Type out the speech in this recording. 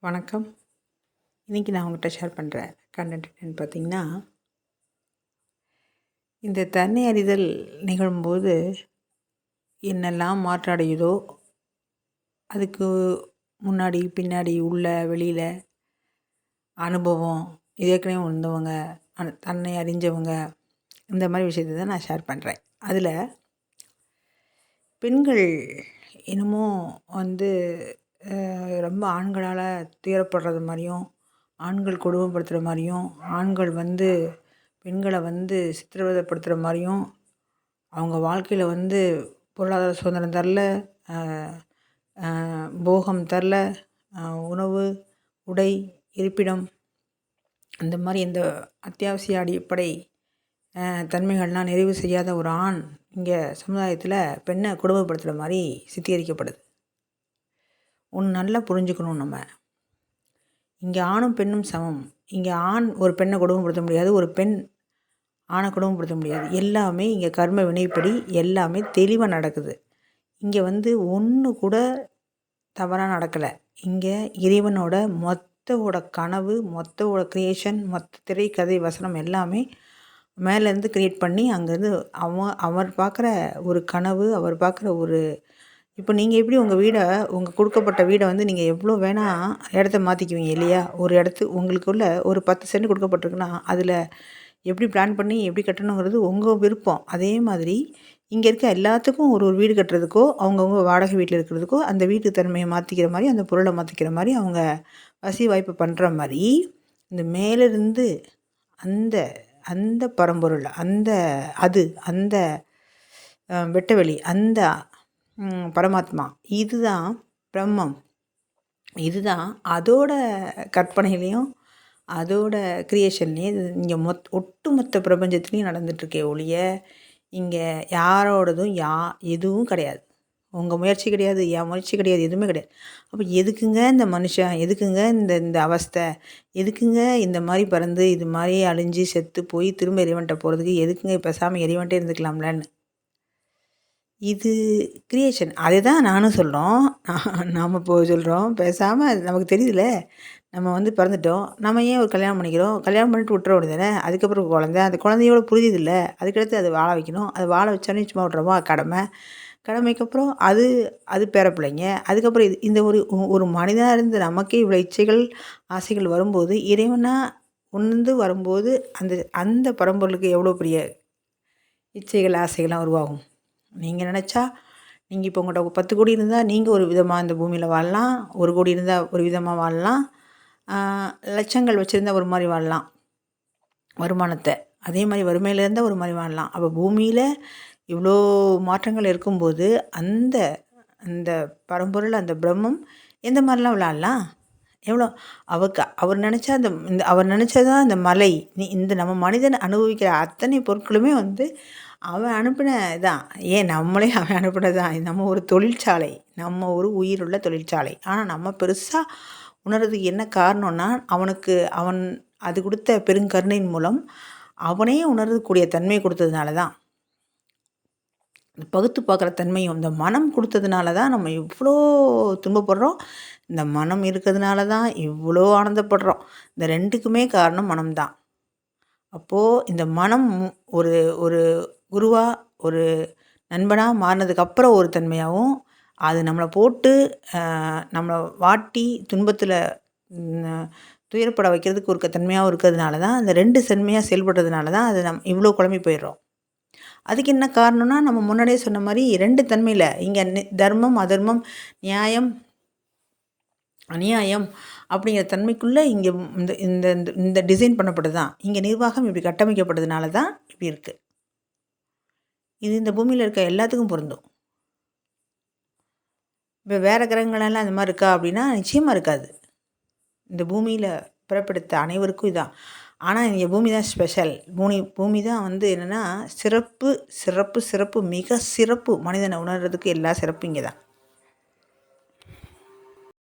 வணக்கம். இன்றைக்கி நான் உங்கள்கிட்ட ஷேர் பண்ணுற கண்டென்ட் என்னென்னு பார்த்தீங்கன்னா, இந்த தன்னை அறிதல் நிகழும்போது என்னெல்லாம் மாற்றம் அடையுதோ, அதுக்கு முன்னாடி பின்னாடி உள்ள வெளியில் அனுபவம் ஏற்கனவே உணர்ந்தவங்க, தன்னை அறிஞ்சவங்க, இந்த மாதிரி விஷயத்தை தான் நான் ஷேர் பண்ணுறேன். அதில் பெண்கள் என்னமோ ரொம்ப ஆண்களால் துயரப்படுறது மாதிரியும், ஆண்கள் கொடுமைப்படுத்துகிற மாதிரியும், ஆண்கள் பெண்களை சித்திரவதைப்படுத்துகிற மாதிரியும், அவங்க வாழ்க்கையில் பொருளாதார சுதந்திரம் தரல, போகம் தரல, உணவு, உடை, இருப்பிடம், இந்த மாதிரி இந்த அத்தியாவசிய அடிப்படை தன்மைகள்லாம் நிறைவு செய்யாத ஒரு ஆண் இங்கே சமுதாயத்தில் பெண்ணை கொடுமைப்படுத்துகிற மாதிரி சித்தரிக்கப்படுது. ஒன்று நல்லா புரிஞ்சுக்கணும். நம்ம இங்கே ஆணும் பெண்ணும் சமம். இங்கே ஆண் ஒரு பெண்ணை கொடுமைப்படுத்த முடியாது, ஒரு பெண் ஆணை கொடுமைப்படுத்த முடியாது. எல்லாமே இங்கே கர்ம வினைப்படி எல்லாமே தெளிவாக நடக்குது. இங்கே ஒன்று கூட தவறாக நடக்கலை. இங்கே இறைவனோட மொத்தவோட கனவு, மொத்தவோட க்ரியேஷன், மொத்த திரைக்கதை வசனம் எல்லாமே மேலேருந்து க்ரியேட் பண்ணி அங்கேருந்து அவர் பார்க்குற ஒரு கனவு, அவர் பார்க்குற ஒரு இப்போ நீங்கள் எப்படி உங்கள் கொடுக்கப்பட்ட வீடை நீங்கள் எவ்வளோ வேணால் இடத்த மாற்றிக்குவீங்க இல்லையா? ஒரு உங்களுக்குள்ள ஒரு 10 சென்ட் கொடுக்கப்பட்டிருக்குன்னா அதில் எப்படி பிளான் பண்ணி எப்படி கட்டணுங்கிறது உங்கள் விருப்பம். அதே மாதிரி இங்கே இருக்க எல்லாத்துக்கும் ஒரு வீடு கட்டுறதுக்கோ, அவங்கவுங்க வாடகை வீட்டில் இருக்கிறதுக்கோ, அந்த வீட்டு தன்மையை மாற்றிக்கிற மாதிரி, அந்த பொருளை மாற்றிக்கிற மாதிரி, அவங்க வசதி வாய்ப்பு பண்ணுற மாதிரி, இந்த மேலிருந்து அந்த அந்த பரம்பொருள், அந்த வெட்டவெளி, அந்த பரமாத்மா, இதுதான் பிரம்மம். இதுதான் அதோட கற்பனையிலையும் அதோட க்ரியேஷன்லேயும் இங்கே ஒட்டுமொத்த பிரபஞ்சத்துலேயும் நடந்துகிட்ருக்கே ஒழிய இங்கே யாரோடதும் எதுவும் கிடையாது. உங்கள் முயற்சி கிடையாது, என் முயற்சி கிடையாது, எதுவுமே கிடையாது. அப்போ எதுக்குங்க இந்த மனுஷன், எதுக்குங்க இந்த அவஸ்தை, எதுக்குங்க இந்த மாதிரி பிறந்து இது மாதிரி அழிஞ்சு செத்து போய் திரும்ப இறைவன்ட்ட போகிறதுக்கு எதுக்குங்க பேசாமல் இறைவன்ட்டே இருந்துக்கலாம்லன்னு. இது க்ரியேஷன். அதே தான் நானும் சொல்கிறோம். நாம் இப்போ சொல்கிறோம் பேசாமல் நமக்கு தெரியுதுல்ல, நம்ம பிறந்துட்டோம், நம்ம ஏன் ஒரு கல்யாணம் பண்ணிக்கிறோம், கல்யாணம் பண்ணிட்டு விட்டுற வேண்டியதானே. அதுக்கப்புறம் குழந்தை, அந்த குழந்தையோட புரியுதில்ல, அதுக்கடுத்து அதை வாழ வைக்கணும். அதை வாழ வச்சானே சும்மா விட்றோமா, கடமைக்கப்புறம் அது பேர பிள்ளைங்க, அதுக்கப்புறம் இந்த ஒரு மனிதனாக இருந்து நமக்கே இவ்வளோ இச்சைகள் ஆசைகள் வரும்போது, இறைவனாக வரும்போது அந்த பரம்பொருளுக்கு எவ்வளோ பெரிய இச்சைகள் ஆசைகள்லாம் உருவாகும். நீங்கள் நினச்சா நீங்கள் இப்போ உங்கள்கிட்ட 10 கோடி இருந்தால் நீங்கள் ஒரு விதமாக இந்த பூமியில் வாழலாம், 1 கோடி இருந்தால் ஒரு விதமாக வாழலாம், லட்சங்கள் வச்சுருந்தா ஒரு மாதிரி வாழலாம் வருமானத்தை, அதே மாதிரி வறுமையில் இருந்தால் ஒரு மாதிரி வாழலாம். அப்போ பூமியில் இவ்வளோ மாற்றங்கள் இருக்கும்போது அந்த அந்த பரம்பொருள், அந்த பிரம்மம் எந்த மாதிரிலாம் விளாட்லாம், எவ்வளோ அவர் நினச்சா அவர் நினச்சதான் இந்த மலை, நம்ம மனிதன் அனுபவிக்கிற அத்தனை பொருட்களுமே அவன் அனுப்பின தான். ஏன் நம்மளே அவன் அனுப்பினதான். நம்ம ஒரு தொழிற்சாலை, நம்ம ஒரு உயிருள்ள தொழிற்சாலை. ஆனால் நம்ம பெருசாக உணர்றதுக்கு என்ன காரணம்னா, அவன் அது கொடுத்த பெருங்கருணையின் மூலம் அவனே உணரக்கூடிய தன்மை கொடுத்ததுனால தான். பகுத்து பார்க்குற தன்மையும் இந்த மனம் கொடுத்ததுனால தான் நம்ம இவ்வளோ துன்பப்படுறோம். இந்த மனம் இருக்கிறதுனால தான் இவ்வளோ ஆனந்தப்படுறோம். இந்த ரெண்டுக்குமே காரணம் மனம்தான். அப்போது இந்த மனம் ஒரு ஒரு குருவாக, ஒரு நண்பனாக மாறினதுக்கப்புறம் ஒரு தன்மையாகவும், அது நம்மளை போட்டு நம்மளை வாட்டி துன்பத்தில் துயரப்பட வைக்கிறதுக்கு ஒரு தன்மையாகவும் இருக்கிறதுனால தான், அந்த 2 தன்மையாக செயல்படுறதுனால தான் அது இவ்வளோ குழம்பி போயிடுறோம். அதுக்கு என்ன காரணம்னா, நம்ம முன்னாடியே சொன்ன மாதிரி 2 தன்மையில் இங்கே தர்மம், அதர்மம், நியாயம், அநியாயம் அப்படிங்கிற தன்மைக்குள்ளே இங்கே இந்த இந்த இந்த டிசைன் பண்ணப்பட்டது தான். இங்கே நிர்வாகம் இப்படி கட்டமைக்கப்பட்டதுனால தான் இப்படி இருக்குது. இது இந்த பூமியில் இருக்க எல்லாத்துக்கும் பொருந்தும். இப்போ வேறு கிரகங்களெல்லாம் இந்த மாதிரி இருக்கா அப்படின்னா நிச்சயமாக இருக்காது. இந்த பூமியில் பிறப்பெடுத்த அனைவருக்கும் இதான். ஆனால் இங்கே பூமி தான் ஸ்பெஷல். பூமி தான் என்னென்னா சிறப்பு சிறப்பு சிறப்பு மிக சிறப்பு. மனிதனை உணர்கிறதுக்கு எல்லா சிறப்பும் இங்கே தான்.